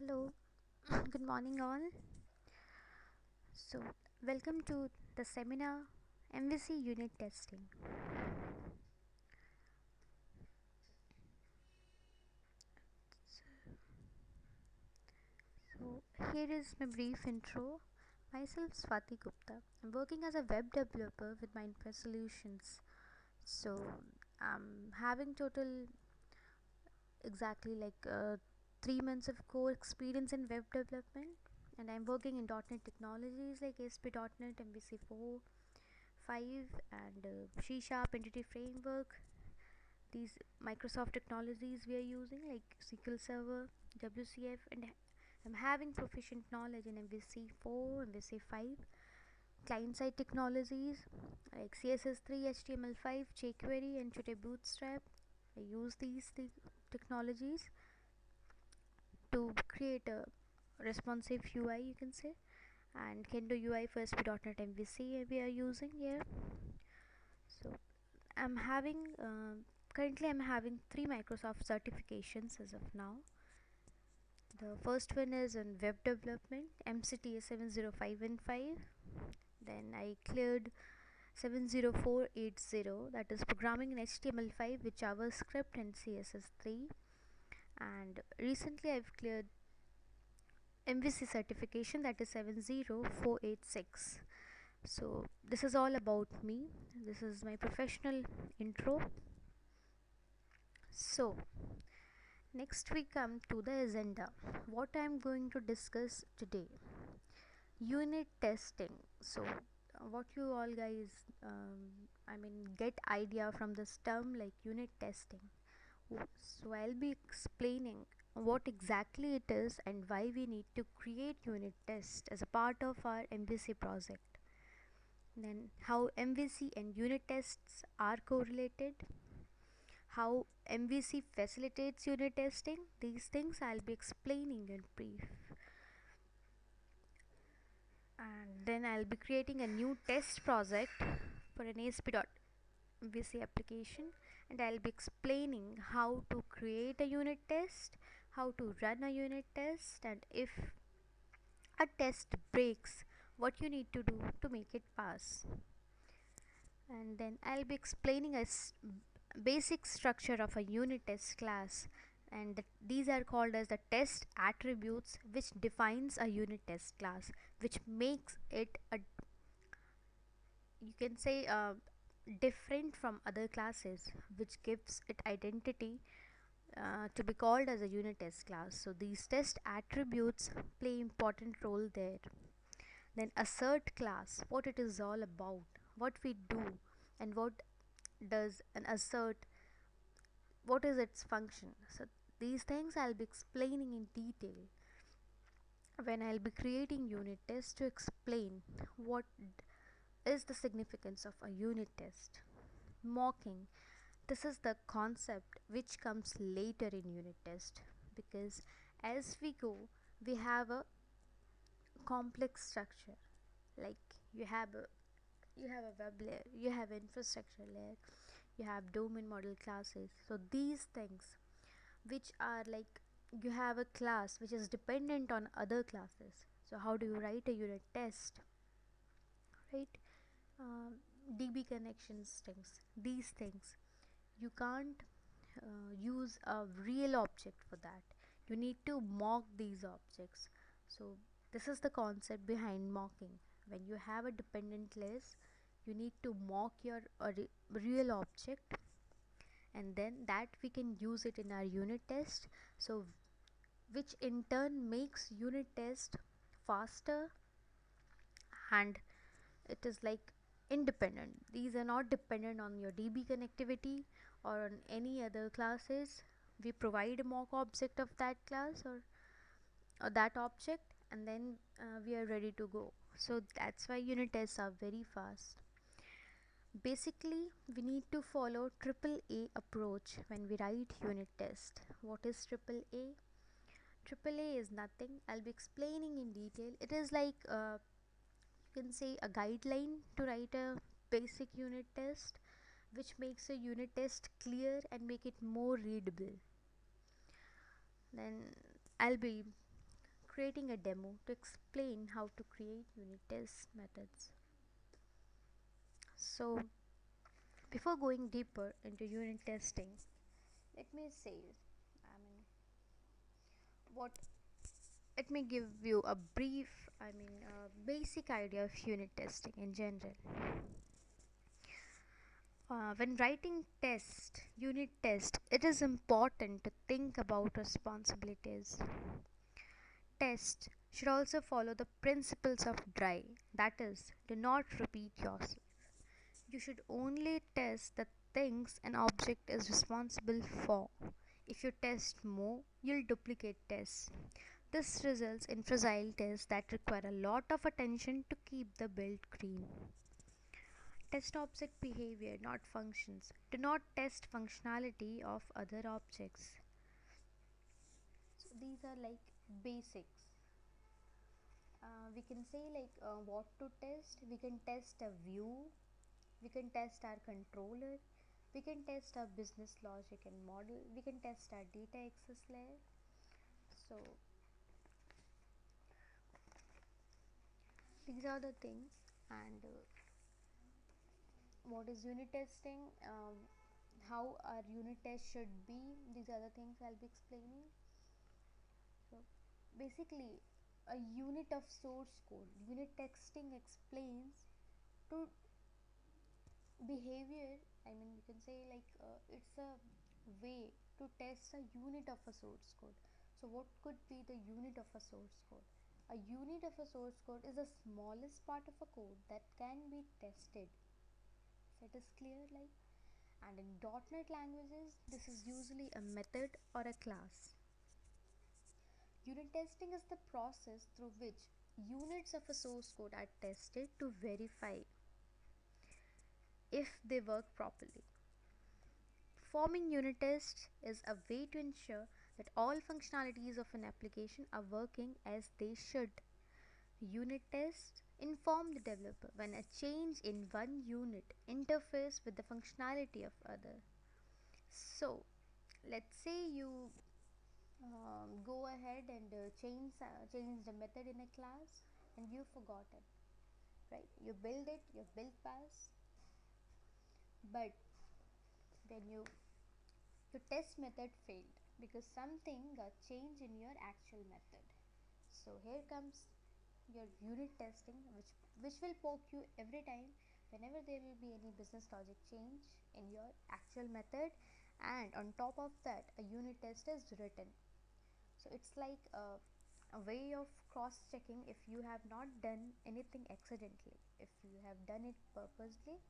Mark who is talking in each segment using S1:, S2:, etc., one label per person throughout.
S1: Hello, good morning, all. So, welcome to the seminar MVC unit testing. So, here is my brief intro. Myself, Swati Gupta. I'm working as a web developer with Mindfire Solutions. So, I'm having total exactly 3 months of core experience in web development, and I'm working in .NET technologies like ASP.NET, MVC 4, 5, and C Sharp Entity Framework. These Microsoft technologies we are using like SQL Server, WCF, and I'm having proficient knowledge in MVC 4, MVC 5, client side technologies like CSS3, HTML5, jQuery, and today Bootstrap. I use these technologies to create a responsive UI, you can say, and Kendo UI for ASP.NET MVC we are using here. So I'm having currently I'm having 3 Microsoft certifications as of now. The first one is in web development, MCTS 705 and 5. Then I cleared 70480, that is programming in HTML5 with JavaScript and CSS3. And recently I've cleared MVC certification, that is 70486. So this is all about me. This is my professional intro. So next we come to the agenda. What I am going to discuss today: unit testing. So what you all guys get idea from this term like unit testing. So I'll be explaining what exactly it is and why we need to create unit tests as a part of our MVC project. Then how MVC and unit tests are correlated, how MVC facilitates unit testing. These things I'll be explaining in brief. And then I'll be creating a new test project for an ASP.MVC application, and I'll be explaining how to create a unit test, how to run a unit test, and if a test breaks, what you need to do to make it pass. And then I'll be explaining a basic structure of a unit test class, and these are called as the test attributes, which defines a unit test class, which makes it a, you can say, different from other classes, which gives it identity to be called as a unit test class. So these test attributes play important role there. Then a cert class, what it is all about, what we do, and what does an assert, what is its function. So these things I'll be explaining in detail when I'll be creating unit tests to explain what is the significance of a unit test. Mocking, this is the concept which comes later in unit test, because as we go we have a complex structure. Like you have a web layer, you have infrastructure layer, you have domain model classes. So these things which are like, you have a class which is dependent on other classes. So how do you write a unit test, right? DB connections, things, these things, you can't use a real object for that. You need to mock these objects. So this is the concept behind mocking. When you have a dependent list, you need to mock your real object, and then that we can use it in our unit test. So which in turn makes unit test faster, and it is like independent. These are not dependent on your DB connectivity or on any other classes. We provide a mock object of that class or that object, and then we are ready to go. So that's why unit tests are very fast. Basically we need to follow TripleA approach when we write unit test. What is TripleA? TripleA is nothing, I'll be explaining in detail. It is like you can say a guideline to write a basic unit test, which makes a unit test clear and make it more readable. Then I'll be creating a demo to explain how to create unit test methods. So, before going deeper into unit testing, let me say, I mean, what let me give you a brief, basic idea of unit testing in general. When writing unit test, it is important to think about responsibilities. Test should also follow the principles of dry, that is, do not repeat yourself. You should only test the things an object is responsible for. If you test more, you'll duplicate tests. This results in fragile tests that require a lot of attention to keep the build clean. Test object behavior, not functions. Do not test functionality of other objects. So these are like basics. We can say what to test. We can test a view. We can test our controller. We can test our business logic and model. We can test our data access layer. So these are the things. And what is unit testing? How our unit test should be. These are the things I'll be explaining. So basically, a unit of source code. Unit testing explains to behavior. You can say it's a way to test a unit of a source code. So what could be the unit of a source code? A unit of a source code is the smallest part of a code that can be tested. So it is clear, and in .NET languages, this is usually a method or a class. Unit testing is the process through which units of a source code are tested to verify if they work properly. Performing unit tests is a way to ensure that all functionalities of an application are working as they should. Unit tests inform the developer when a change in one unit interferes with the functionality of other. So, let's say you go ahead and change the method in a class and you forgot it, right? You build it, your build pass, but when your test method failed because something got changed in your actual method. So here comes your unit testing, which will poke you every time whenever there will be any business logic change in your actual method, and on top of that a unit test is written. So it's like a way of cross checking if you have not done anything accidentally. If you have done it purposely,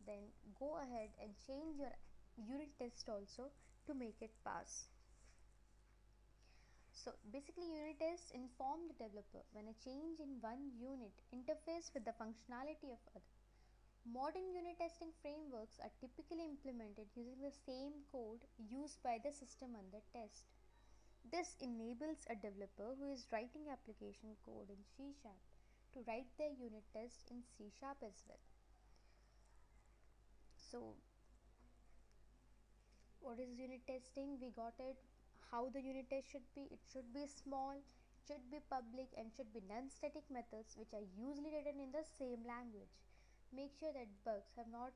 S1: then go ahead and change your unit test also to make it pass. So basically, unit tests inform the developer when a change in one unit interferes with the functionality of other. Modern unit testing frameworks are typically implemented using the same code used by the system under test. This enables a developer who is writing application code in C# to write their unit test in C# as well. So what is unit testing? We got it. How the unit test should be? It should be small, should be public, and should be non-static methods which are usually written in the same language. Make sure that bugs have not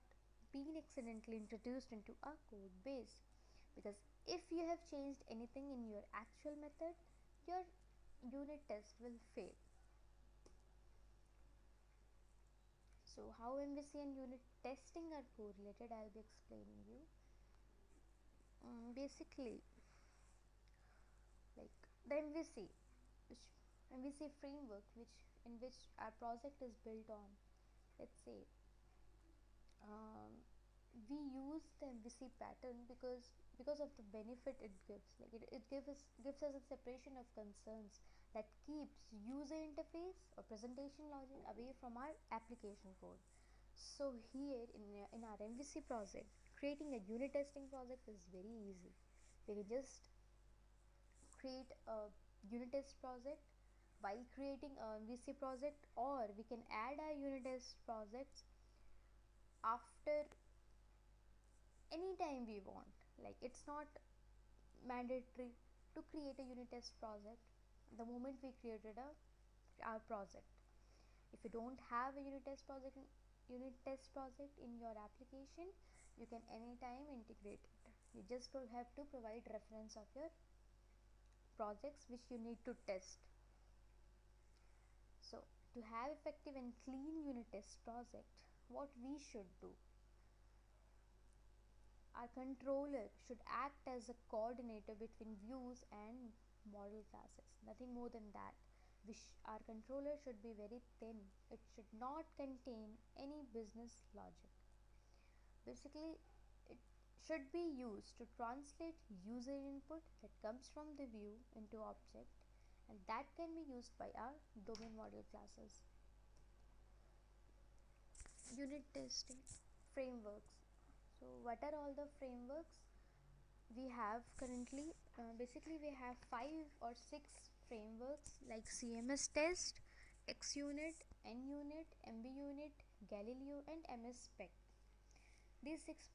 S1: been accidentally introduced into a code base, because if you have changed anything in your actual method, your unit test will fail. So how MVC and unit testing are correlated, I'll be explaining you. Basically, like the which MVC framework, in which our project is built on. Let's say we use the MVC pattern because of the benefit it gives. It gives us a separation of concerns that keeps user interface or presentation logic away from our application code. So here in our MVC project, creating a unit testing project is very easy. We can just create a unit test project while creating a MVC project, or we can add our unit test projects after any time we want. Like, it's not mandatory to create a unit test project the moment we created our project. If you don't have a unit test project in your application, you can anytime integrate it. You just have to provide reference of your projects which you need to test. So to have effective and clean unit test project, what we should do, our controller should act as a coordinator between views and model classes, nothing more than that. Our controller should be very thin. It should not contain any business logic. Basically, it should be used to translate user input that comes from the view into object, and that can be used by our domain model classes. Unit testing frameworks. So what are all the frameworks we have currently? Basically we have 5 or 6 frameworks like CMS test, XUnit, NUnit, MBUnit, Galileo and MS Spec. These 6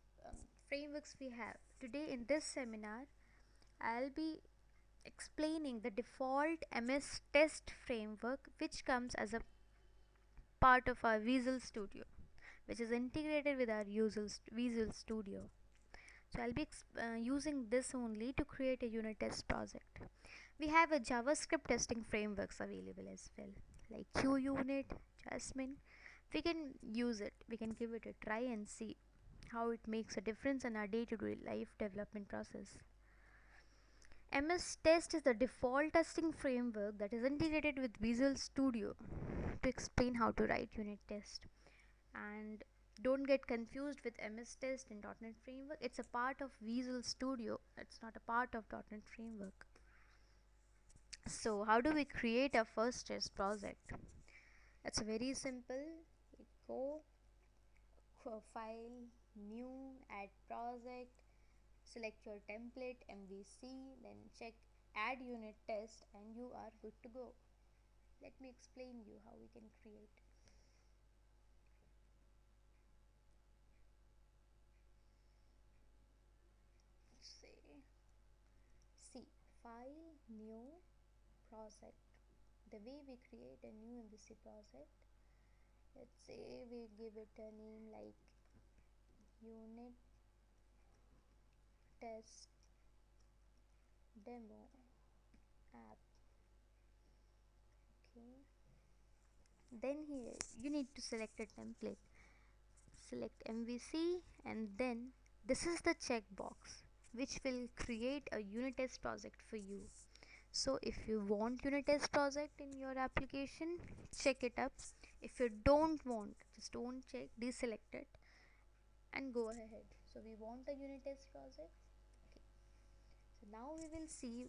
S1: frameworks we have. Today in this seminar, I'll be explaining the default MS test framework which comes as a part of our Visual Studio, which is integrated with our Visual Studio. So I'll be using this only to create a unit test project. We have a JavaScript testing frameworks available as well, like QUnit, Jasmine. We can use it, we can give it a try and see how it makes a difference in our day-to-day life development process. MS Test is the default testing framework that is integrated with Visual Studio to explain how to write unit test. And don't get confused with MS Test and .NET Framework. It's a part of Visual Studio. It's not a part of .NET Framework. So how do we create our first test project? It's very simple. We go for file, new, add project, select your template MVC, then check add unit test and you are good to go. Let me explain you how we can create. See, file, new, project. The way we create a new MVC project, let's say we give it a name like unit test demo app. Okay, then here you need to select a template, select MVC, and then this is the checkbox which will create a unit test project for you. So if you want unit test project in your application, check it up. If you don't want, just don't check, deselect it and go ahead. So we want a unit test project. Okay, so now we will see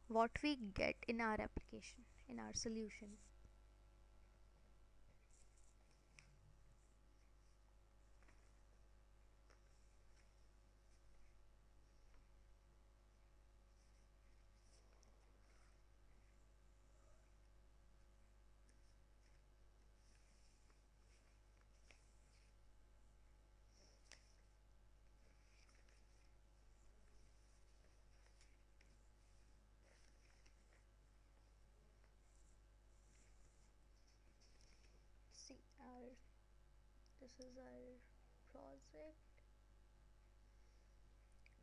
S1: what we get in our application, in our solution. See, this is our project.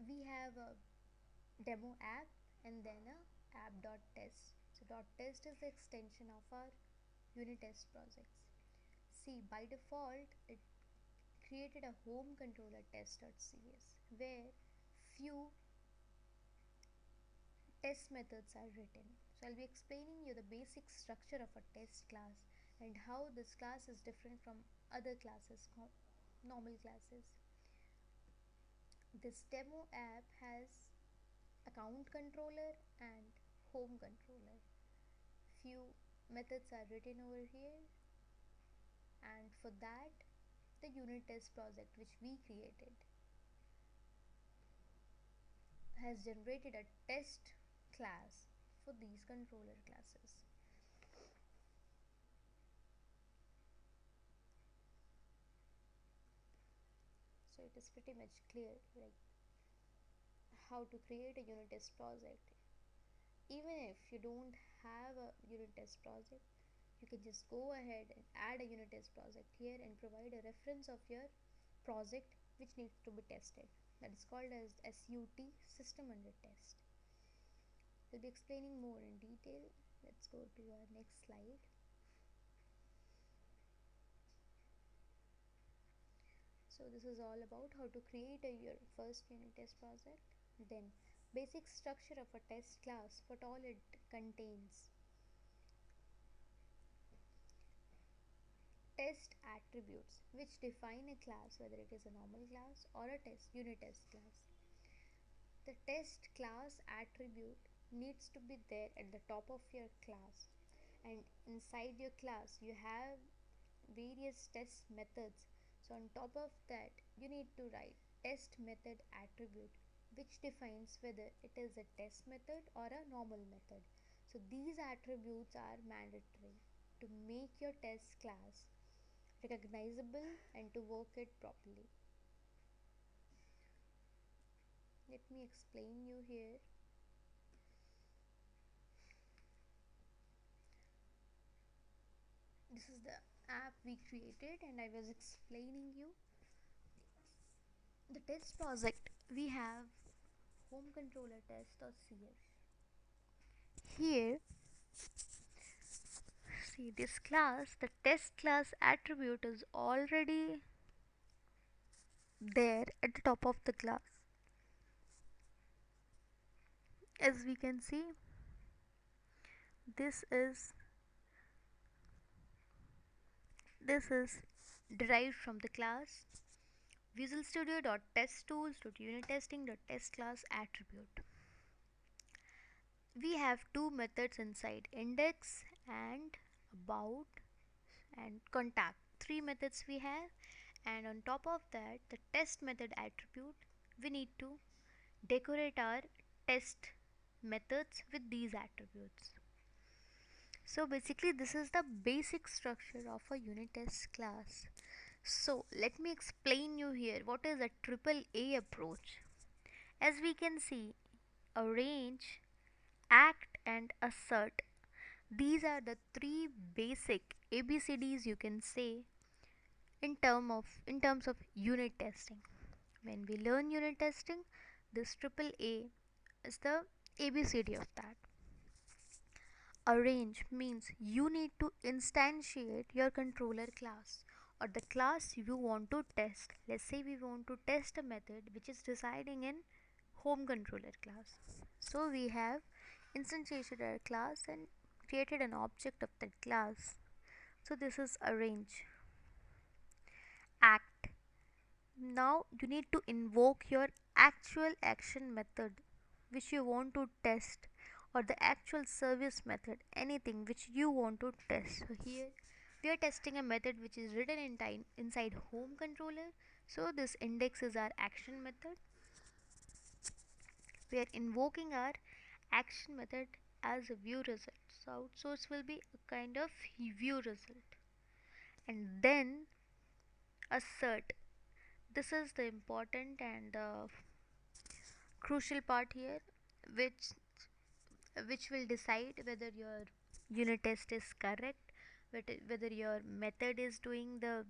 S1: We have a demo app and then a app.test. So .test is the extension of our unit test projects. See, by default it created a home controller test.cs where few test methods are written. So I'll be explaining you the basic structure of a test class and how this class is different from other classes, normal classes. This demo app has account controller and home controller. Few methods are written over here, and for that the unit test project which we created has generated a test class for these controller classes. So it is pretty much clear like how to create a unit test project. If if you don't have a unit test project, you can just go ahead and add a unit test project here and provide a reference of your project which needs to be tested. That is called as SUT, system under test. We'll be explaining more in detail. Let's go to our next slide. So this is all about how to create your first unit test project. Then basic structure of a test class, what all it contains. Test attributes which define a class, whether it is a normal class or a unit test class. The test class attribute needs to be there at the top of your class, and inside your class you have various test methods. So on top of that you need to write test method attribute which defines whether it is a test method or a normal method. So these attributes are mandatory to make your test class recognizable and to work it properly. Let me explain you here. This is the app we created and I was explaining you the test project. We have home controller test or CS. Here, see this class, the test class attribute is already there at the top of the class. As we can see, this is derived from the class Visual Studio.TestTools.UnitTesting.test class attribute. We have two methods inside, index and about and contact. Three methods we have, and on top of that the test method attribute, we need to decorate our test methods with these attributes. So basically this is the basic structure of a unit test class. So let me explain you here what is a TripleA approach. As we can see, arrange, act and assert, these are the three basic ABCDs you can say in terms of unit testing. When we learn unit testing, this AAA is the ABCD of that. Arrange means you need to instantiate your controller class or the class you want to test. Let's say we want to test a method which is residing in home controller class. So we have instantiated our class and created an object of that class. So this is arrange. Act. Now you need to invoke your actual action method which you want to test, or the actual service method, anything which you want to test. So here we are testing a method which is written in time inside home controller. So this index is our action method. We are invoking our action method as a view result. So outsource will be a kind of view result. And then assert. This is the important and crucial part here, which will decide whether your unit test is correct, whether your method is doing the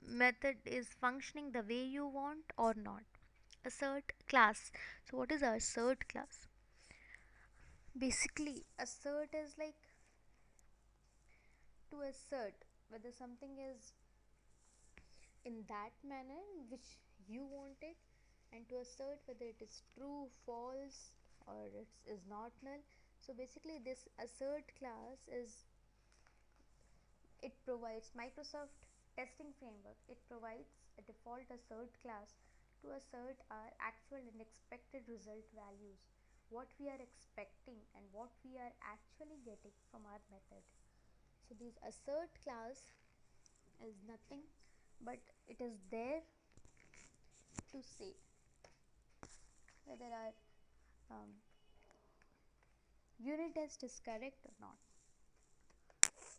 S1: method is functioning the way you want or not. Assert class. So what is our cert class? Basically assert is like to assert whether something is in that manner which you want it, and to assert whether it is true, false, or it is not null. So basically this assert class is, it provides Microsoft testing framework, it provides a default assert class to assert our actual and expected result values, what we are expecting and what we are actually getting from our method. So this assert class is nothing but it is there to say whether our unit test is correct or not.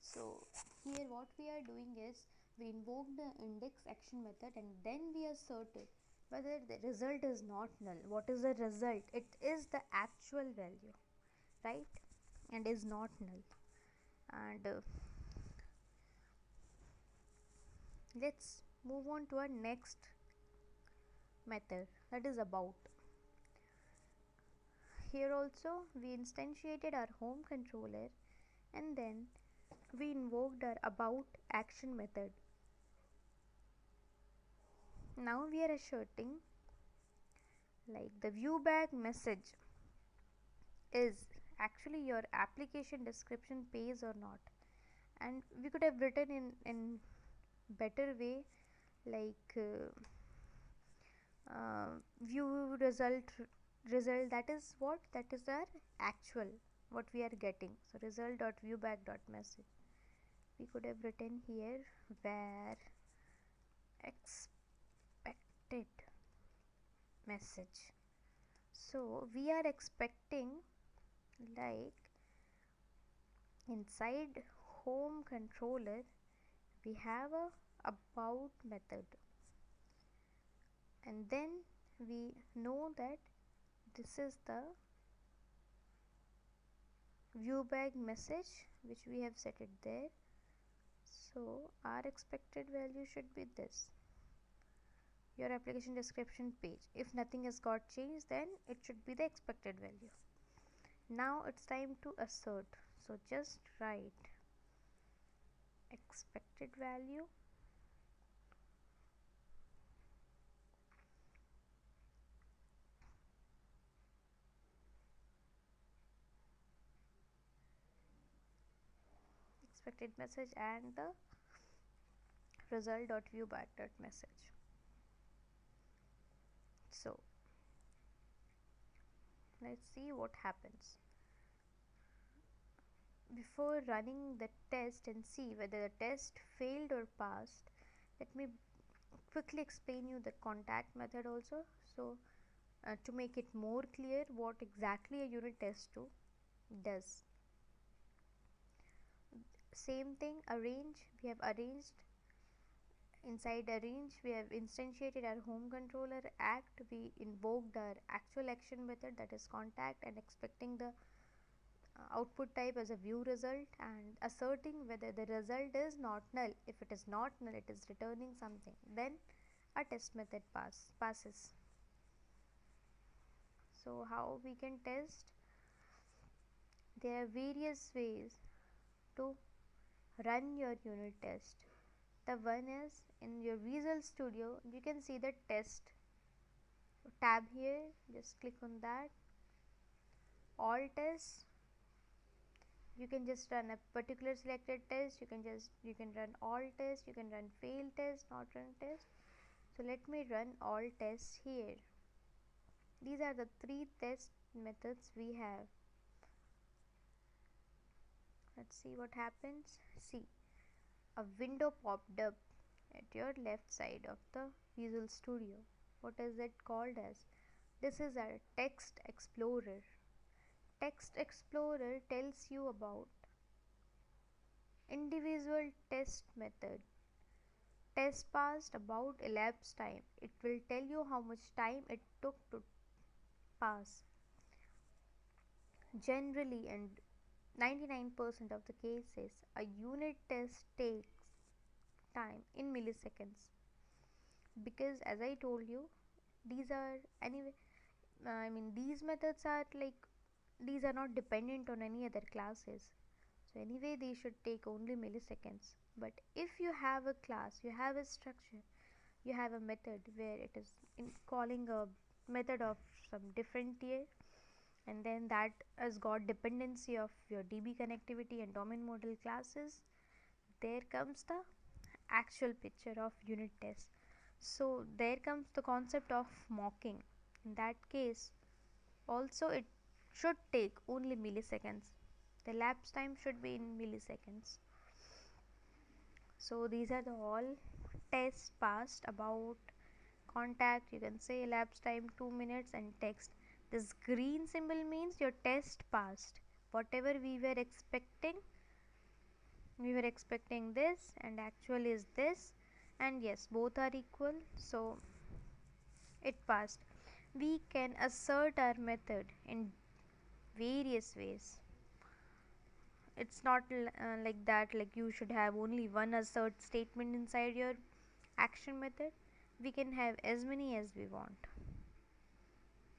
S1: So here what we are doing is we invoke the index action method and then we assert it whether the result is not null. What is the result? It is the actual value. right, and is not null. And let's move on to our next method, that is about. Here also we instantiated our home controller, and then we invoked our about action method. Now we are asserting like the viewback message is actually your application description page or not. And we could have written in better way, like view result, that is what, that is our actual what we are getting. So result dot viewback dot message, we could have written here where expected message. So we are expecting, like, inside home controller we have a about method, and then we know that this is the viewback message which we have set it there. So our expected value should be this, your application description page. If nothing has got changed, then it should be the expected value. Now it's time to assert, so just write expected value expected message and the result.viewback.message. So let's see what happens. Before running the test and see whether the test failed or passed, let me quickly explain you the contact method also. So to make it more clear what exactly a unit test does. Same thing, arrange, we have arranged. Inside arrange we have instantiated our home controller. Act, we invoked our actual action method, that is contact, and expecting the output type as a view result, and asserting whether the result is not null. If it is not null, it is returning something, then a test method passes. So how we can test? There are various ways to run your unit test. The one is in your Visual Studio, you can see the test tab here, just click on that, all tests. You can just run a particular selected test, you can run all tests, you can run fail test, not run test. So let me run all tests here. These are the three test methods we have. Let's see what happens. See, a window popped up at your left side of the Visual Studio. What is it called as? This is our Text Explorer. Text Explorer tells you about individual test method. Test passed, about elapsed time. It will tell you how much time it took to pass. Generally, and 99% of the cases, a unit test takes time in milliseconds, because as I told you, these are anyway, these methods are like, these are not dependent on any other classes, so anyway they should take only milliseconds. But if you have a class, you have a structure, you have a method where it is calling a method of some different tier, and then that has got dependency of your DB connectivity and domain model classes, there comes the actual picture of unit test. So there comes the concept of mocking. In that case also it should take only milliseconds, the elapsed time should be in milliseconds. So these are the all tests passed. About contact, you can say elapsed time 2 minutes, and text, this green symbol means your test passed. Whatever we were expecting this, and actual is this, and yes, both are equal, so it passed. We can assert our method in various ways. It's not like that, like you should have only one assert statement inside your action method. We can have as many as we want.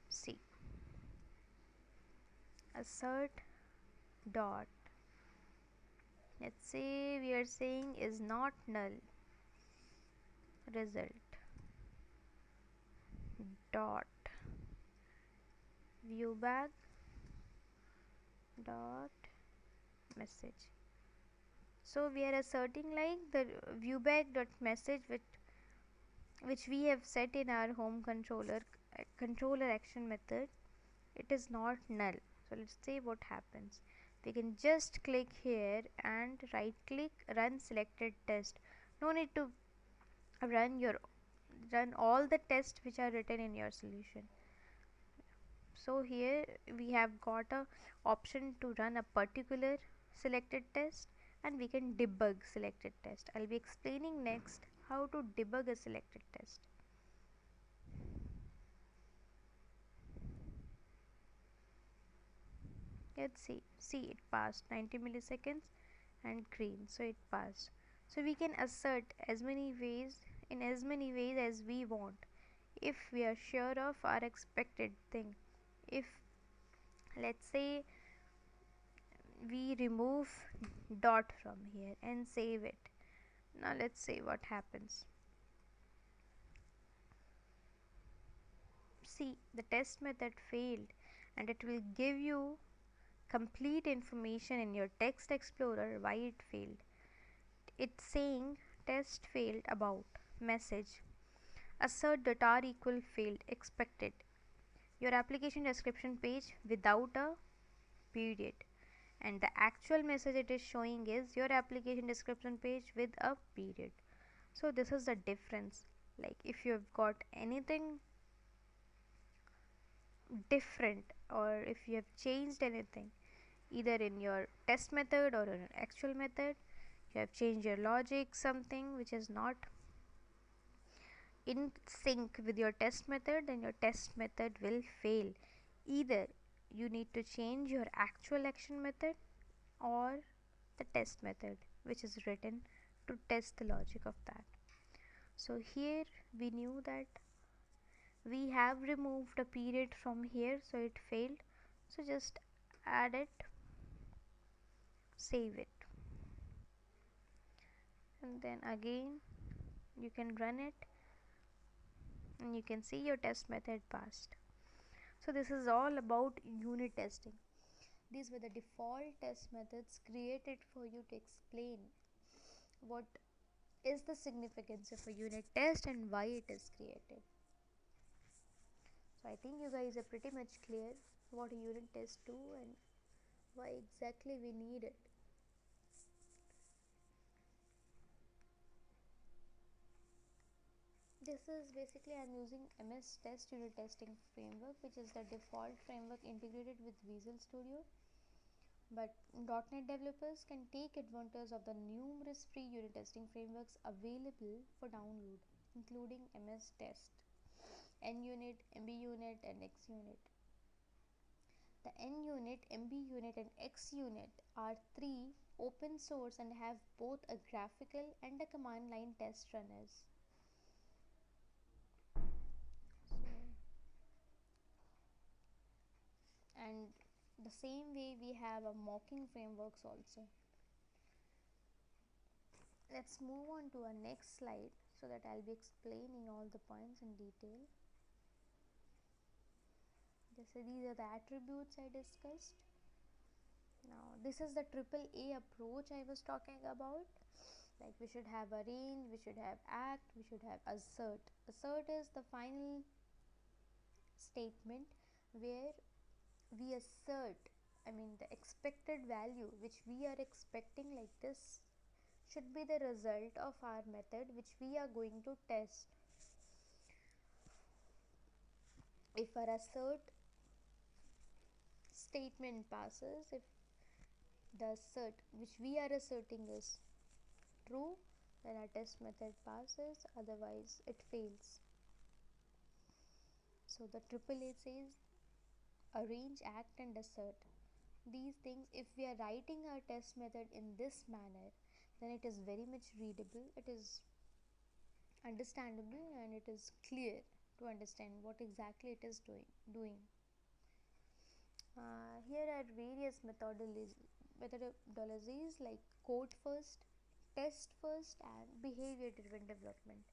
S1: See, assert dot, let's say we are saying is not null, result dot viewback dot message. So we are asserting like the viewback dot message which we have set in our home controller action method, it is not null. So let's see what happens. We can just click here and right click run selected test. No need to run all the tests which are written in your solution. So here we have got a option to run a particular selected test, and we can debug selected test. I'll be explaining next how to debug a selected test. Let's see it passed 90 milliseconds and green, so it passed. So we can assert as many ways as we want if we are sure of our expected thing. If let's say we remove dot from here and save it, now let's see what happens. See, the test method failed, and it will give you complete information in your text explorer why it failed. It's saying test failed about message assert.r equal failed expected, your application description page without a period, and the actual message it is showing is your application description page with a period. So this is the difference. Like if you have got anything different, or if you have changed anything either in your test method or in an actual method, you have changed your logic, something which is not in sync with your test method, then your test method will fail. Either you need to change your actual action method or the test method which is written to test the logic of that. So here we knew that we have removed a period from here, so it failed. So just add it, save it, and then again you can run it, and you can see your test method passed. So this is all about unit testing. These were the default test methods created for you to explain what is the significance of a unit test and why it is created. So I think you guys are pretty much clear what a unit test do and why exactly we need it. This is basically I'm using MS Test unit testing framework, which is the default framework integrated with Visual Studio. But .NET developers can take advantage of the numerous free unit testing frameworks available for download, including MS Test, NUnit, MBUnit, and XUnit. The NUnit, MBUnit, and XUnit are three open source and have both a graphical and a command line test runners. And the same way we have a mocking frameworks also. Let's move on to our next slide so that I'll be explaining all the points in detail. These are the attributes I discussed. Now this is the AAA approach I was talking about. Like we should have a range, we should have act, we should have assert. Assert is the final statement where we assert, the expected value which we are expecting, like this should be the result of our method which we are going to test. If our assert statement passes, if the assert which we are asserting is true, then our test method passes, otherwise it fails. So the AAA says arrange, act, and assert. These things, if we are writing our test method in this manner, then it is very much readable, it is understandable, and it is clear to understand what exactly it is doing. Here are various methodologies like code first, test first, and behavior driven development.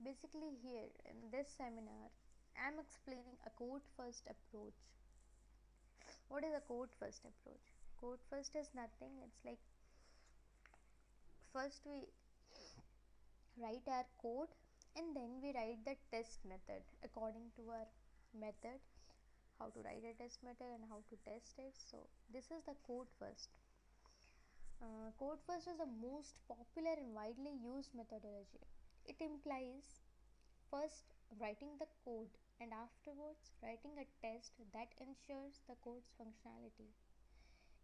S1: Basically, here in this seminar, I am explaining a code first approach. What is a code first approach? Code first is nothing, it's like first we write our code and then we write the test method according to our method, how to write a test method and how to test it. So this is the code first. Code first is the most popular and widely used methodology. It implies first writing the code and afterwards writing a test that ensures the code's functionality.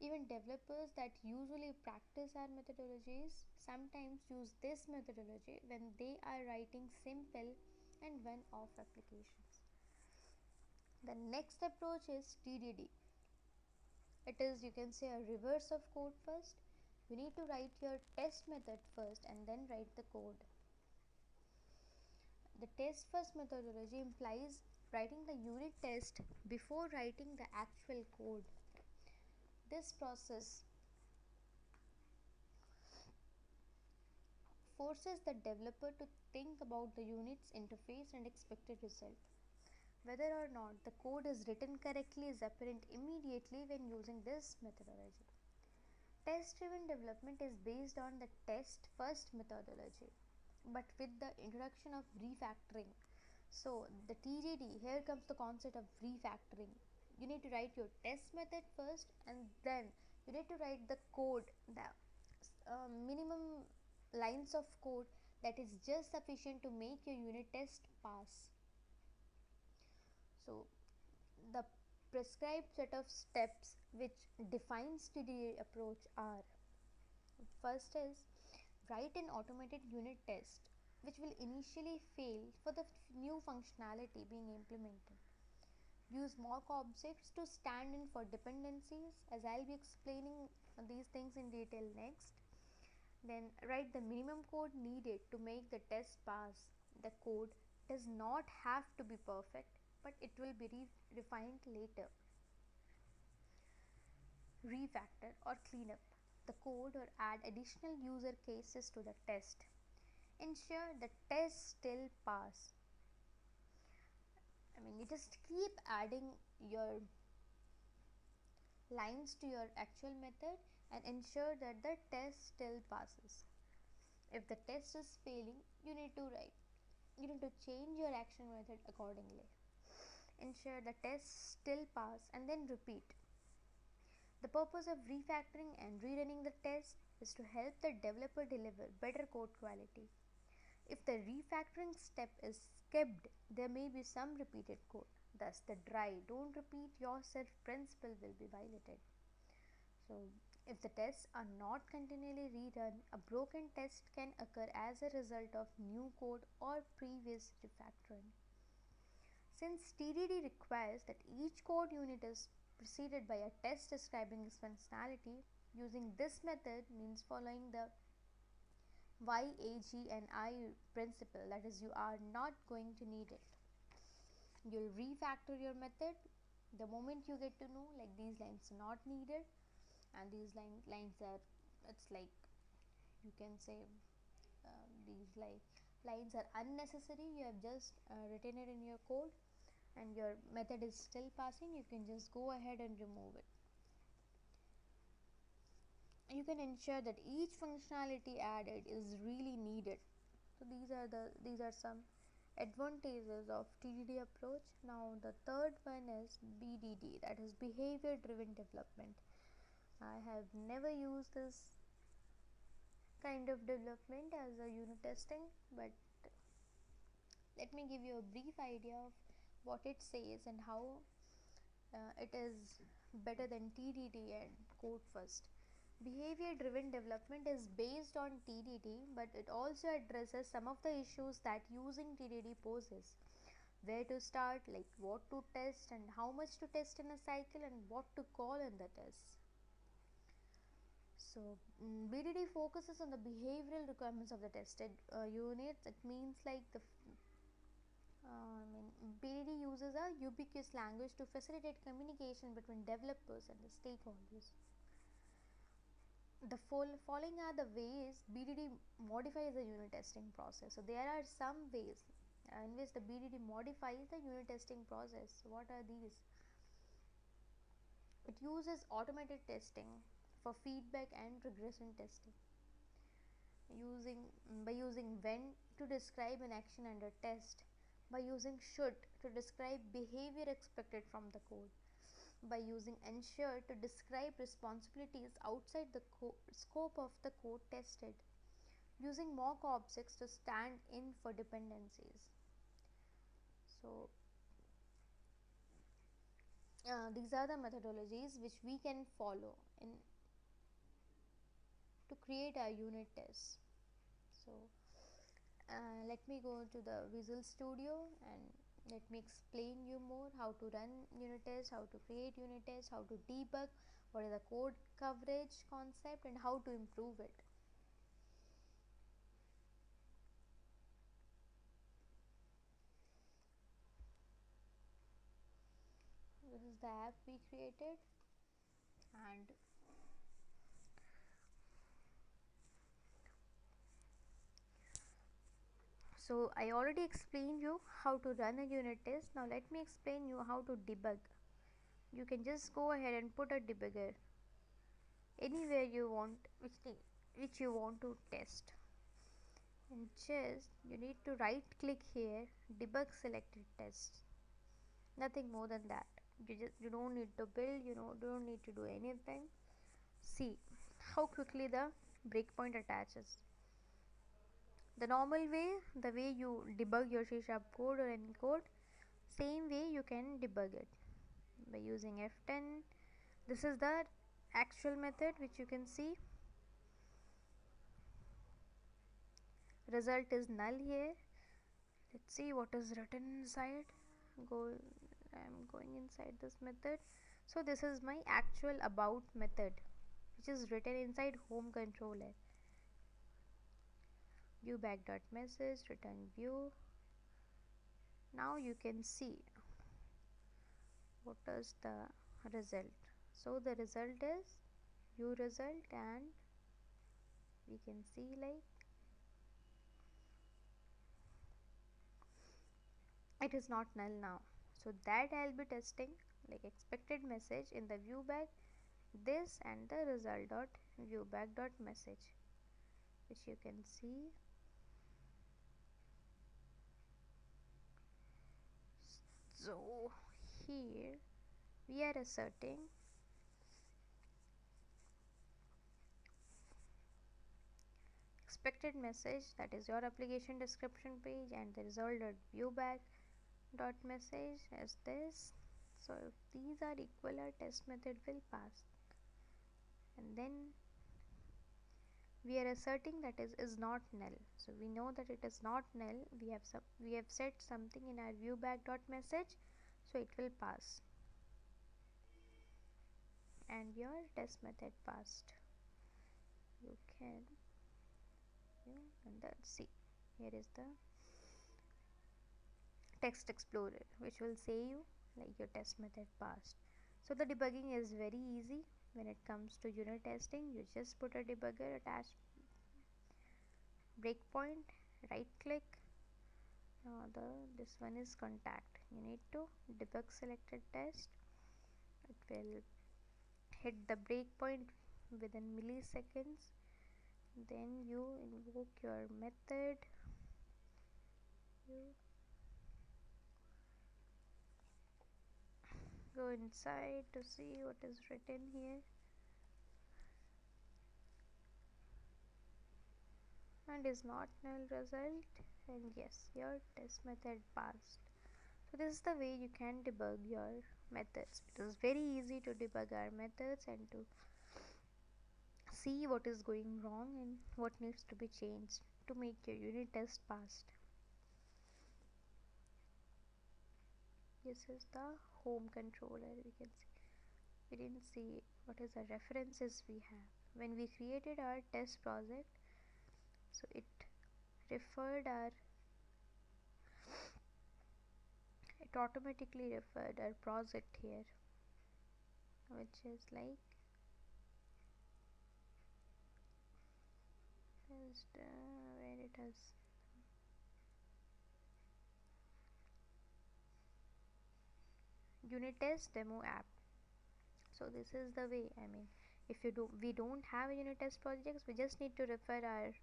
S1: Even developers that usually practice our methodologies sometimes use this methodology when they are writing simple and one-off applications. The next approach is TDD. It is, you can say, a reverse of code first. You need to write your test method first and then write the code. The test first methodology implies writing the unit test before writing the actual code. This process forces the developer to think about the unit's interface and expected result. Whether or not the code is written correctly is apparent immediately when using this methodology. Test driven development is based on the test first methodology, but with the introduction of refactoring. So, the TDD, here comes the concept of refactoring. You need to write your test method first and then you need to write the code, the minimum lines of code that is just sufficient to make your unit test pass. So, the prescribed set of steps which defines TDD approach are: first is write an automated unit test which will initially fail for the new functionality being implemented. Use mock objects to stand in for dependencies, as I'll be explaining these things in detail next. Then write the minimum code needed to make the test pass. The code does not have to be perfect, but it will be refined later. Refactor or clean up the code or add additional user cases to the test. Ensure the tests still pass. You just keep adding your lines to your actual method and ensure that the test still passes. If the test is failing, you need to change your action method accordingly. Ensure the tests still pass and then repeat. The purpose of refactoring and rerunning the test is to help the developer deliver better code quality. If the refactoring step is skipped, there may be some repeated code. Thus, the dry, don't repeat yourself principle will be violated. So, if the tests are not continually rerun, a broken test can occur as a result of new code or previous refactoring. Since TDD requires that each code unit is preceded by a test describing its functionality, using this method means following the YAG and I principle, that is, you are not going to need it. You'll refactor your method the moment you get to know like these lines are not needed and these lines are, it's like, you can say, these lines are unnecessary, you have just written it in your code and your method is still passing, you can just go ahead and remove it. You can ensure that each functionality added is really needed. So these are some advantages of TDD approach. Now the third one is BDD, that is behavior driven development. I have never used this kind of development as a unit testing, but let me give you a brief idea of what it says and how it is better than TDD and code first. Behavior driven development is based on TDD, but it also addresses some of the issues that using TDD poses. where to start, like what to test and how much to test in a cycle and what to call in the test. So BDD focuses on the behavioral requirements of the tested units. It means like BDD uses a ubiquitous language to facilitate communication between developers and the stakeholders. The following are the ways BDD modifies the unit testing process. So there are some ways in which the BDD modifies the unit testing process. What are these? It uses automated testing for feedback and regression testing. By using when to describe an action under test, by using should to describe behavior expected from the code, by using ensure to describe responsibilities outside the scope of the code tested, using mock objects to stand in for dependencies. So these are the methodologies which we can follow in to create our unit tests. So let me go to the Visual Studio and let me explain you more how to run unit tests, how to create unit tests, how to debug, what is the code coverage concept, and how to improve it. This is the app we created, and so I already explained you how to run a unit test. Now let me explain you how to debug. You can just go ahead and put a debugger anywhere you want, which you want to test, and just you need to right click here, debug selected test. Nothing more than that. You don't need to build, don't need to do anything. See how quickly the breakpoint attaches. The normal way, the way you debug your C# code or any code, same way you can debug it by using F10. This is the actual method which you can see. Result is null here. Let's see what is written inside. I'm going inside this method. So this is my actual about method which is written inside home controller. Viewback.message, return view. Now you can see what is the result. So the result is view result, and we can see like it is not null now. So that I'll be testing like expected message in the viewback, this and the result dot viewback dot message, which you can see. So here we are asserting expected message, that is your application description page, and the result dot viewback dot message as this. So if these are equal, our test method will pass. And then we are asserting that is not null. So we know that it is not null. We have set something in our viewback dot message, so it will pass, and your test method passed. You can and then see here is the Xed Explorer which will say you like your test method passed. So the debugging is very easy when it comes to unit testing. You just put a debugger, attach breakpoint, right click. This one is contact. You need to debug selected test. It will hit the breakpoint within milliseconds. Then you invoke your method. You go inside to see what is written here, and is not null result, and yes, your test method passed. So this is the way you can debug your methods. It is very easy to debug our methods and to see what is going wrong and what needs to be changed to make your unit test passed. This is the home controller. We can see, we didn't see what is the references we have when we created our test project. So it referred our, it automatically referred our project here, which is like where it has unit test demo app. So this is the way, I mean, if we don't have a unit test projects, we just need to refer our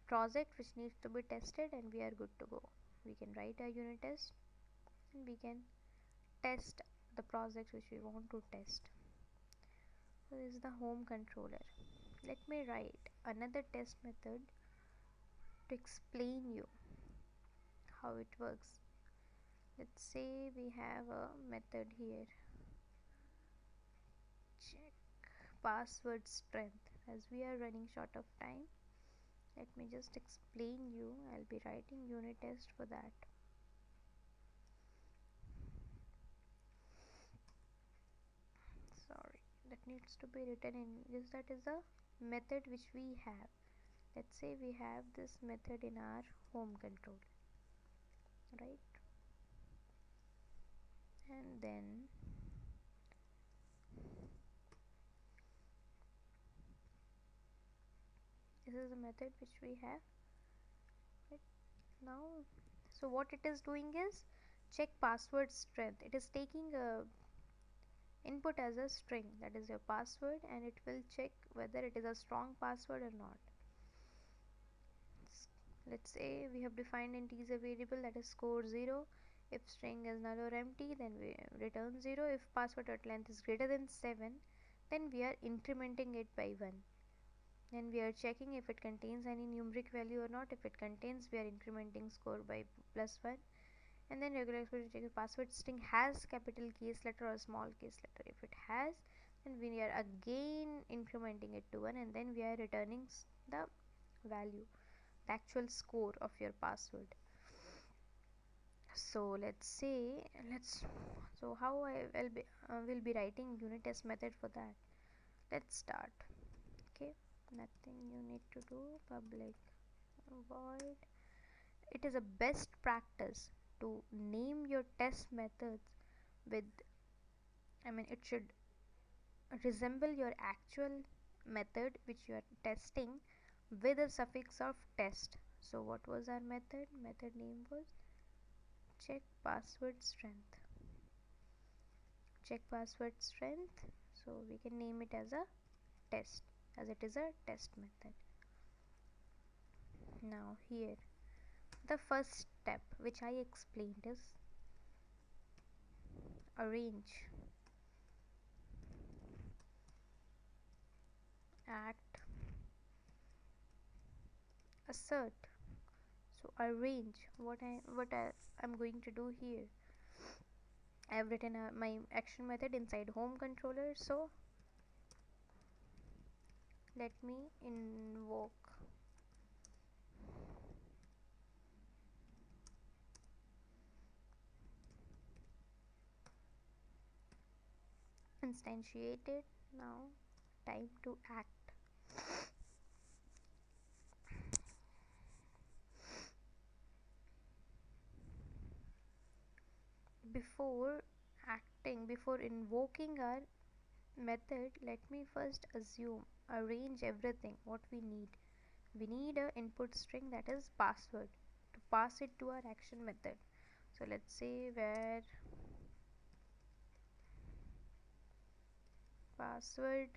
S1: project which needs to be tested and we are good to go. We can write a unit test and we can test the project which we want to test. So this is the home controller. Let me write another test method to explain you how it works. Let's say we have a method here, check password strength. As we are running short of time, let me just explain you. I'll be writing unit test for that. Sorry, that needs to be written in this. That is a method which we have. Let's say we have this method in our home control, right? And then this is a method which we have right now. So what it is doing is check password strength. It is taking a input as a string, that is your password, and it will check whether it is a strong password or not. Let's say we have defined integer variable, that is score 0. If string is null or empty, then we return 0. If password at length is greater than 7, then we are incrementing it by 1. Then we are checking if it contains any numeric value or not. If it contains, we are incrementing score by +1. And then regular expression check if password string has capital case letter or small case letter. If it has, then we are again incrementing it to 1, and then we are returning the value, the actual score of your password. So let's say so how I will be writing unit test method for that. Let's start. Okay, nothing you need to do. Public void. It is a best practice to name your test methods with, I mean, it should resemble your actual method which you are testing with a suffix of test. So what was our method? Method name was check password strength. Check password strength. So we can name it as a test, as it is a test method. Now here the first step which I explained is arrange, act, assert. So arrange, what I'm going to do here, I have written my action method inside home controller. So let me invoke instantiated. Now time to act. Before acting, before invoking our method, let me first assume, arrange everything what we need. We need a input string, that is password, to pass it to our action method. So let's say where password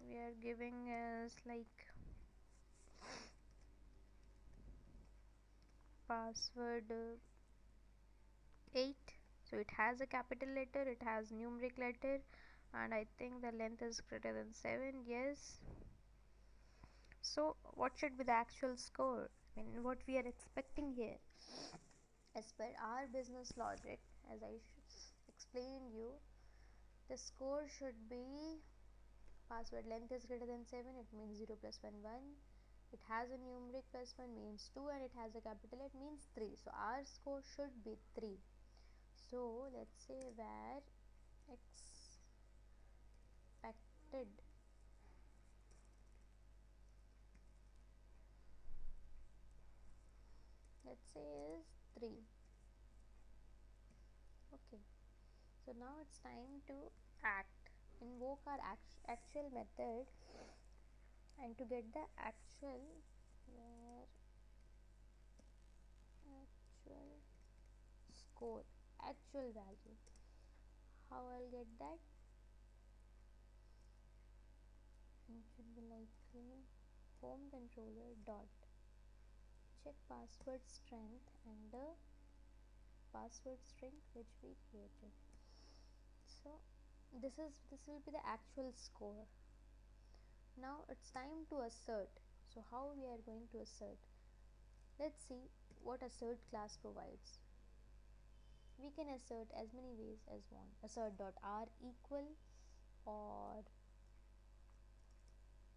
S1: we are giving as like password 8. So it has a capital letter, it has numeric letter, and I think the length is greater than 7. Yes. So what should be the actual score? I mean, what we are expecting here as per our business logic, as I explained you, the score should be password length is greater than 7, it means 0 plus 1 1, It has a numeric plus 1 means 2, and it has a capital It means 3. So our score should be 3. So let's say where expected let's say is 3. Okay, so now it's time to invoke our actual method, and to get the actual score, actual value, how I'll get that? It should be like home controller dot check password strength and the password string which we created. So this will be the actual score. Now it's time to assert. So how we are going to assert? Let's see what assert class provides. We can assert as many ways as one. Assert dot r equal, or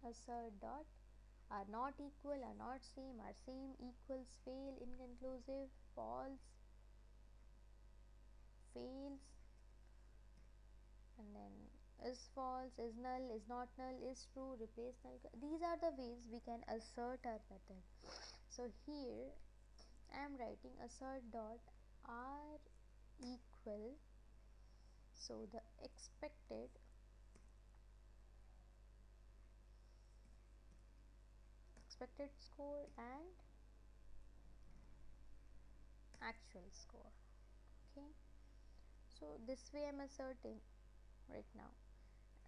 S1: assert dot are not equal, are not same, are same, equals, fail, inconclusive, false, fails, and then is false, is null, is not null, is true, replace null. These are the ways we can assert our method. So here I am writing assert dot r equal, so the expected score and actual score. Okay, so this way I'm asserting right now.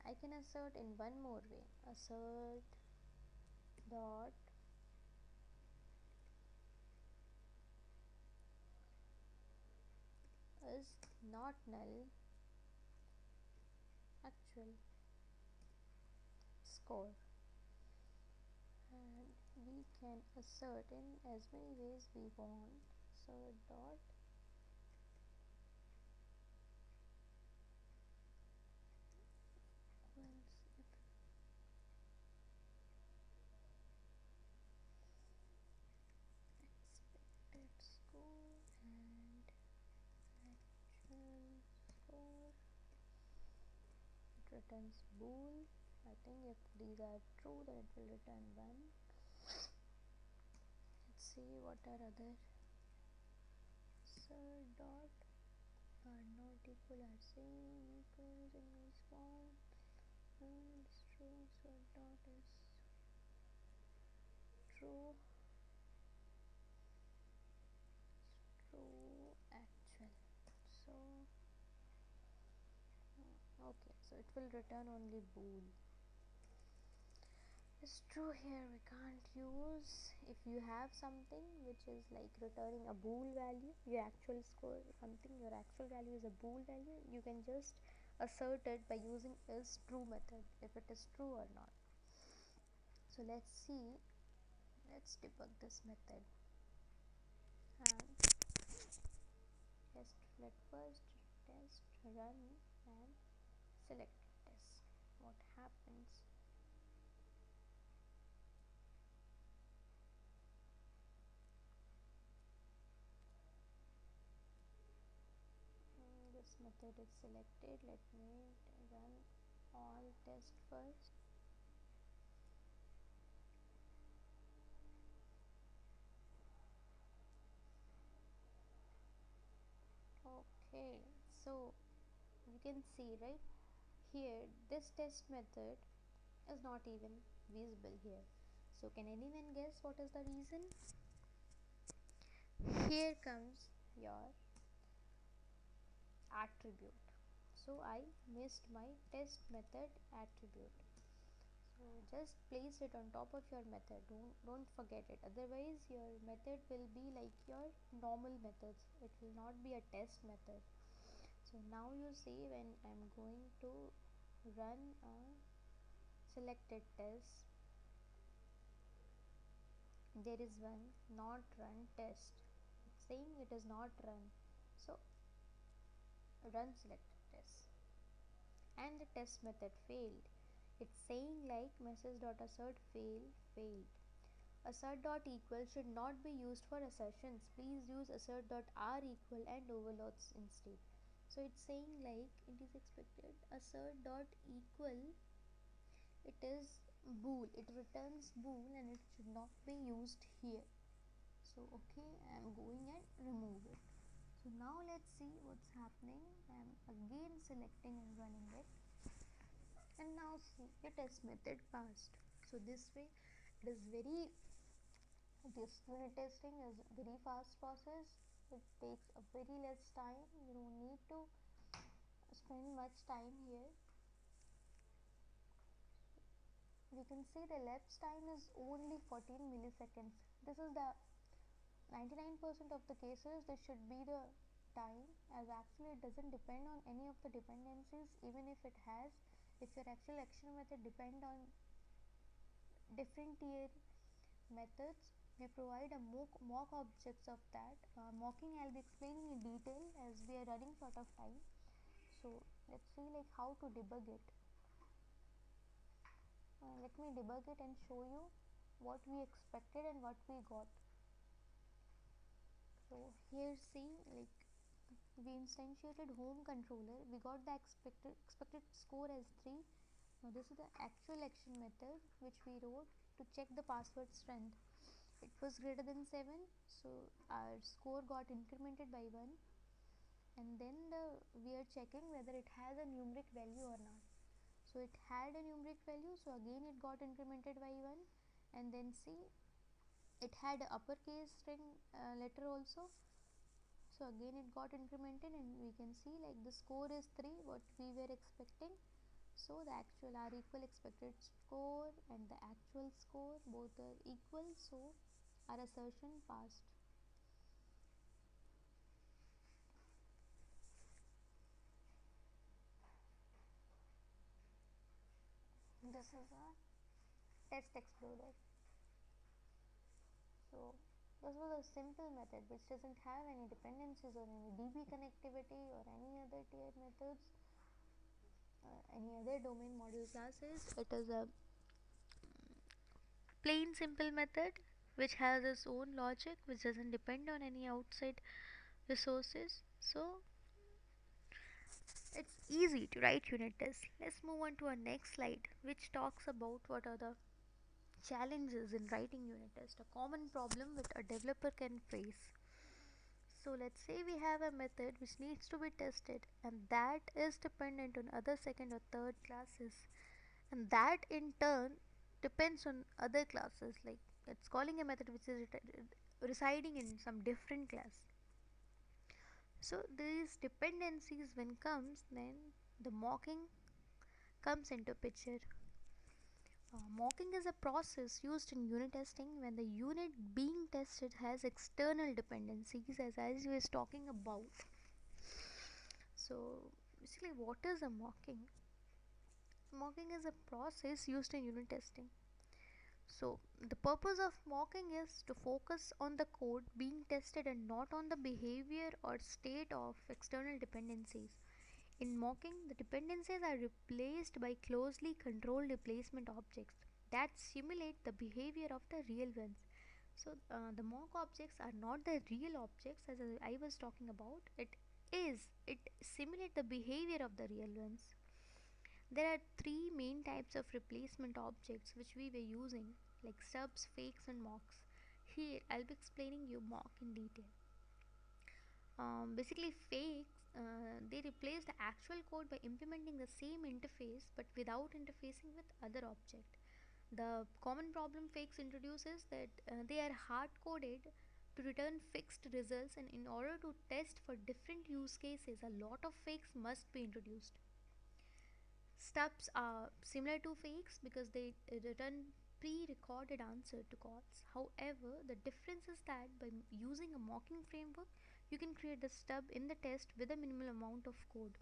S1: I can assert in one more way. Assert dot is not null actual score, and we can assert in as many ways we want. Assert dot expected score and actual score. It returns bool. I think if these are true, then it will return 1. Let's see what are other. Assert dot are not equal, are same, equals, in response, it's true, so dot is true, actual. So okay, so it will return only bool. It's true here we can't use. If you have something which is like returning a bool value, your actual score, something your actual value is a bool value, you can just assert it by using is true method, if it is true or not. So let's see, let's debug this method, and let first test run and select test. What happens? This method is selected. Let me run all test first. Okay, so you can see right here this test method is not even visible here. So can anyone guess what is the reason? Here comes your attribute. So I missed my test method attribute. So just place it on top of your method. Don't forget it. Otherwise your method will be like your normal methods. It will not be a test method. So now you see when I'm going to run a selected test, there is one not run test. It's saying it is not run. So run selected test, and the test method failed. It's saying like message.assert failed. assert.equal should not be used for assertions. Please use assert.requal and overloads instead. So it's saying like it is expected assert.equal, it is bool, it returns bool and it should not be used here. So okay, I am going and remove it. So now let's see what's happening. I am again selecting and running it, and now see the test method passed. So this way it is very, this unit testing is very fast process. It takes a very less time. You don't need to spend much time here. We can see the elapsed time is only 14 milliseconds. This is the 99% of the cases this should be the time, as actually it doesn't depend on any of the dependencies. Even if it has, if your actual action method depend on different tier methods, we provide a mock objects of that. Mocking I'll be explaining in detail as we are running short of time. So let's see like how to debug it. Let me debug it and show you what we expected and what we got. So here see, like we instantiated home controller, we got the expected score as 3. Now this is the actual action method which we wrote to check the password strength. It was greater than 7, so our score got incremented by 1, and then we are checking whether it has a numeric value or not. So it had a numeric value, so again it got incremented by 1, and then see it had a uppercase string letter also, so again it got incremented, and we can see like the score is 3, what we were expecting. So the actual R equal expected score and the actual score both are equal, so our assertion passed. This is a test explorer. So this was a simple method which doesn't have any dependencies or any DB connectivity or any other tier methods, any other domain model classes. It is a plain simple method which has its own logic, which doesn't depend on any outside resources. So it's easy to write unit tests. Let's move on to our next slide, which talks about what are the challenges in writing unit tests, a common problem that a developer can face. So let's say we have a method which needs to be tested, and that is dependent on other second or third classes, and that in turn depends on other classes, like it's calling a method which is residing in some different class. So these dependencies when comes, then the mocking comes into picture. Mocking is a process used in unit testing when the unit being tested has external dependencies, as I was talking about. So basically what is a mocking? Mocking is a process used in unit testing. So the purpose of mocking is to focus on the code being tested and not on the behavior or state of external dependencies. In mocking, the dependencies are replaced by closely controlled replacement objects that simulate the behavior of the real ones. So the mock objects are not the real objects as I was talking about. It simulates the behavior of the real ones. There are three main types of replacement objects which we were using, like stubs, fakes, and mocks. Here I'll be explaining you mock in detail. Basically, fakes they replace the actual code by implementing the same interface but without interfacing with other object. The common problem fakes introduces that they are hard coded to return fixed results, and in order to test for different use cases, a lot of fakes must be introduced. Stubs are similar to fakes because they return pre-recorded answer to calls. However, the difference is that by using a mocking framework, you can create the stub in the test with a minimal amount of code.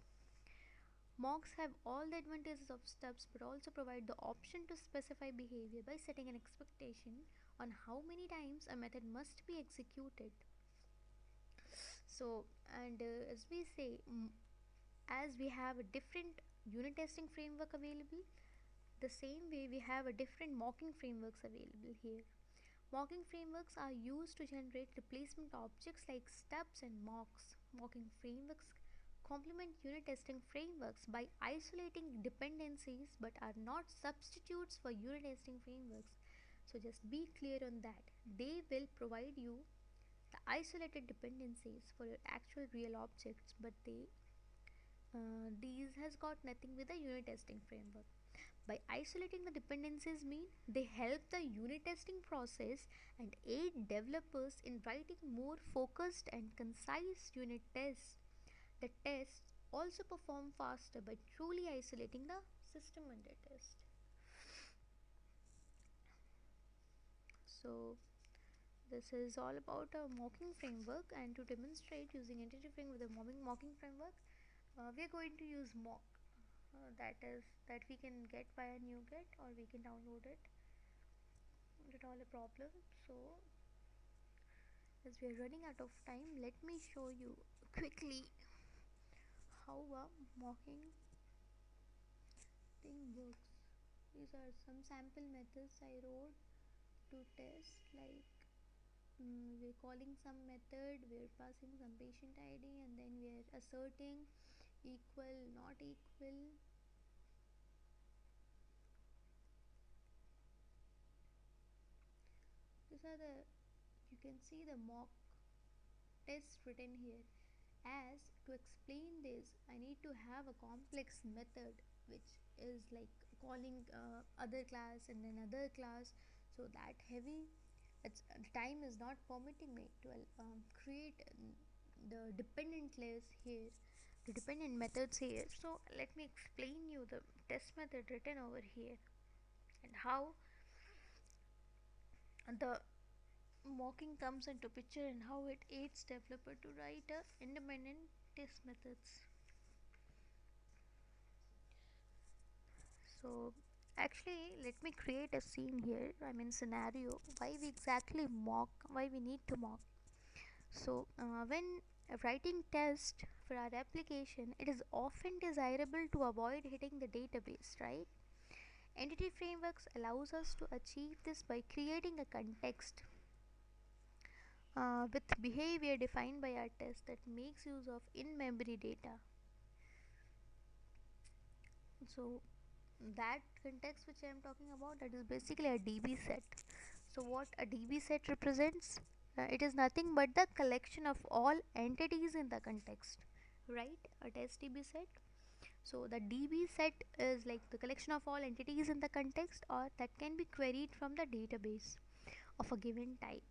S1: Mocks have all the advantages of stubs but also provide the option to specify behavior by setting an expectation on how many times a method must be executed. So, and as we say, as we have a different unit testing framework available, the same way we have a different mocking frameworks available here. Mocking frameworks are used to generate replacement objects like stubs and mocks. Mocking frameworks complement unit testing frameworks by isolating dependencies but are not substitutes for unit testing frameworks. So just be clear on that. They will provide you the isolated dependencies for your actual real objects, but these has got nothing with the unit testing framework. By isolating the dependencies mean they help the unit testing process and aid developers in writing more focused and concise unit tests. The tests also perform faster by truly isolating the system under test. So this is all about a mocking framework, and to demonstrate using entity framework with a mocking framework, we are going to use mock. That we can get via NuGet or we can download it. Not at all a problem. So as we are running out of time, let me show you quickly how a mocking thing works. These are some sample methods I wrote to test, like we're calling some method, we're passing some patient ID, and then we're asserting equal, not equal. These are the, you can see the mock test written here. As to explain this, I need to have a complex method which is like calling other class and then other class, so that heavy, the time is not permitting me to create the dependent layers here, the dependent methods here. So let me explain you the test method written over here and how the mocking comes into picture and how it aids developer to write a independent test methods. So actually let me create a scene here, I mean scenario, why we exactly mock, why we need to mock. So when writing test for our application, it is often desirable to avoid hitting the database, right? Entity frameworks allows us to achieve this by creating a context with behavior defined by our test that makes use of in-memory data. So that context which I am talking about, that is basically a DB set. So what a DB set represents, it is nothing but the collection of all entities in the context, right? A test DB set. So the DB set is like the collection of all entities in the context or that can be queried from the database of a given type.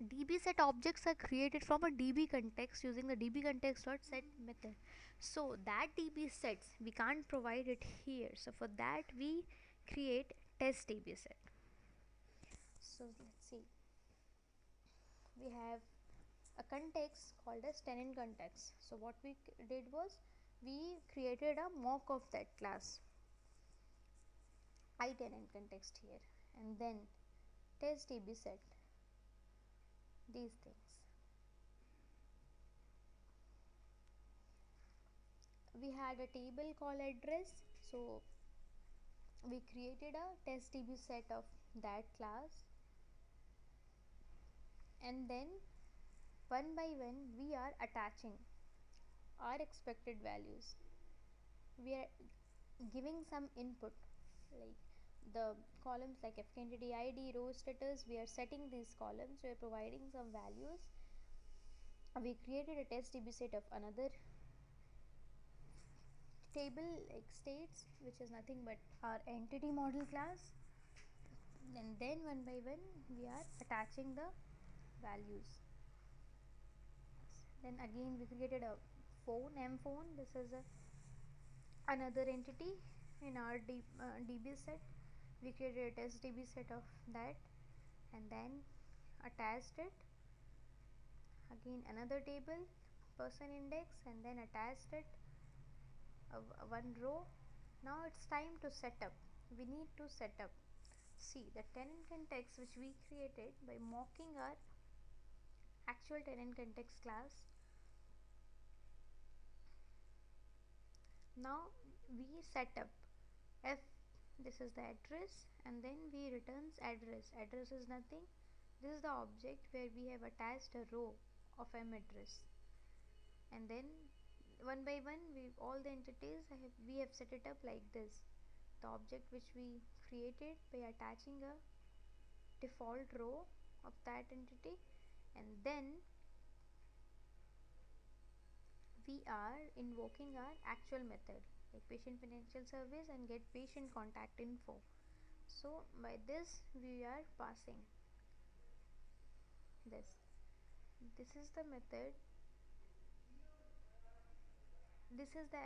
S1: DB set objects are created from a DB context using the DB context.set method. So that DB sets we can't provide it here. So for that we create test DB set. So let's see. We have a context called as tenant context. So what we did was we created a mock of that class iTenant context here, and then test DB set these things. We had a table called address, so we created a test DB set of that class, and then one by one we are attaching our expected values. We are giving some input like the columns like fcandidate id, row status, we are setting these columns, we are providing some values. We created a test DB set of another table like states, which is nothing but our entity model class, and then one by one we are attaching the values. Then again we created a phone, mphone, this is another entity in our DB set. We created a test DB set of that and then attached it. Again another table, person index, and then attached it one row. Now it's time to set up. We need to set up. See the tenant context which we created by mocking our actual tenant context class. Now we set up f, this is the address, and then we returns address. Address is nothing This is the object where we have attached a row of M address, and then one by one all the entities we have set it up like this. The object which we created by attaching a default row of that entity, and then we are invoking our actual method like patient financial service and get patient contact info. So by this we are passing this is the method, this is the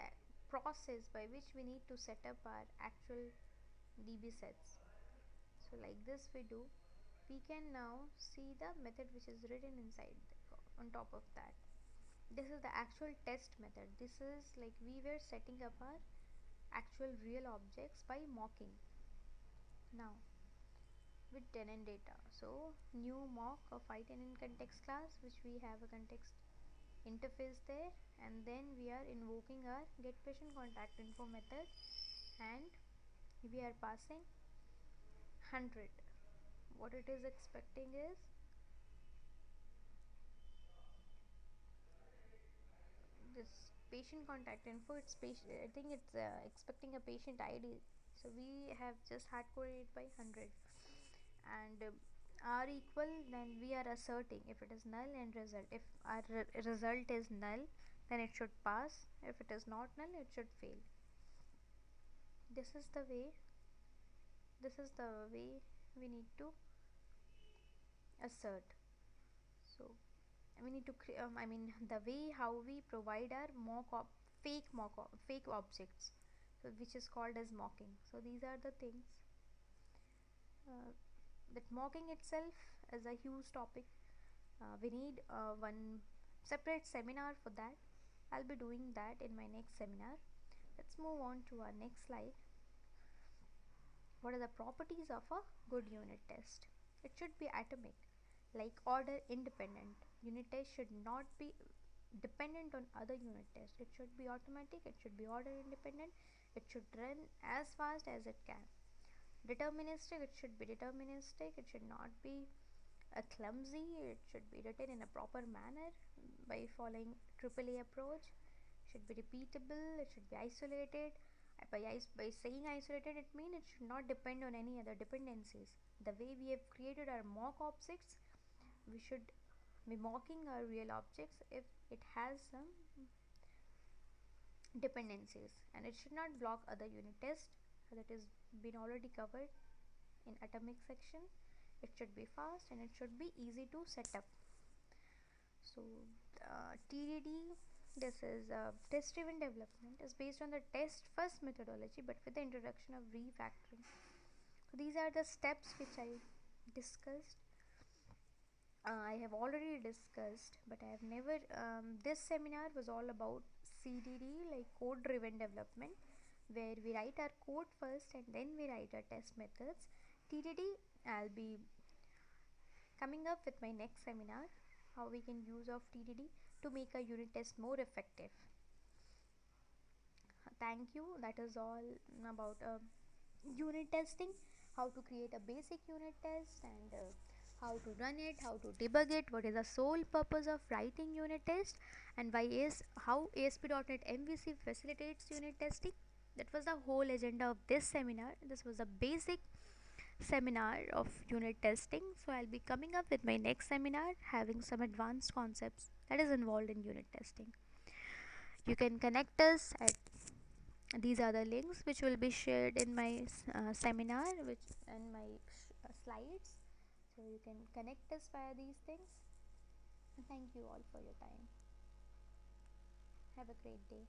S1: process by which we need to set up our actual DB sets. So like this we do, we can now see the method which is written inside on top of that. This is the actual test method. This is like we were setting up our actual real objects by mocking. Now with tenant data, so new mock of iTenant context class, which we have a context interface there, and then we are invoking our get patient contact info method, and we are passing 100. What it is expecting is this patient contact info. It's patient, I think it's expecting a patient ID, so we have just hard coded it by 100, and r equal, then we are asserting if it is null and result. If our result is null, then it should pass. If it is not null, it should fail. This is the way we need to assert. So we need to the way how we provide our fake objects, so which is called as mocking. So these are the things. That mocking itself is a huge topic. We need one separate seminar for that. I'll be doing that in my next seminar. Let's move on to our next slide. What are the properties of a good unit test? It should be atomic, like order independent. Unit test should not be dependent on other unit tests. It should be automatic, it should be order independent, it should run as fast as it can. Deterministic, it should be deterministic, it should not be clumsy, it should be written in a proper manner by following TripleA approach. It should be repeatable, it should be isolated. By saying isolated, it means it should not depend on any other dependencies. The way we have created our mock objects, we should be mocking our real objects if it has some dependencies, and it should not block other unit tests. That is been already covered in atomic section. It should be fast and it should be easy to set up. So TDD, this is test driven development, is based on the test first methodology but with the introduction of refactoring. So these are the steps which I discussed. I have already discussed, but I have never this seminar was all about CDD, like code driven development, where we write our code first and then we write our test methods. TDD, I'll be coming up with my next seminar, how we can use of TDD to make a unit test more effective. Thank you. That is all about unit testing, how to create a basic unit test, and how to run it, how to debug it, what is the sole purpose of writing unit test, and how ASP.NET MVC facilitates unit testing. That was the whole agenda of this seminar. This was a basic seminar of unit testing. So I'll be coming up with my next seminar having some advanced concepts that is involved in unit testing. You can connect us at these are the links which will be shared in my seminar, which and my slides, so you can connect us via these things. Thank you all for your time. Have a great day.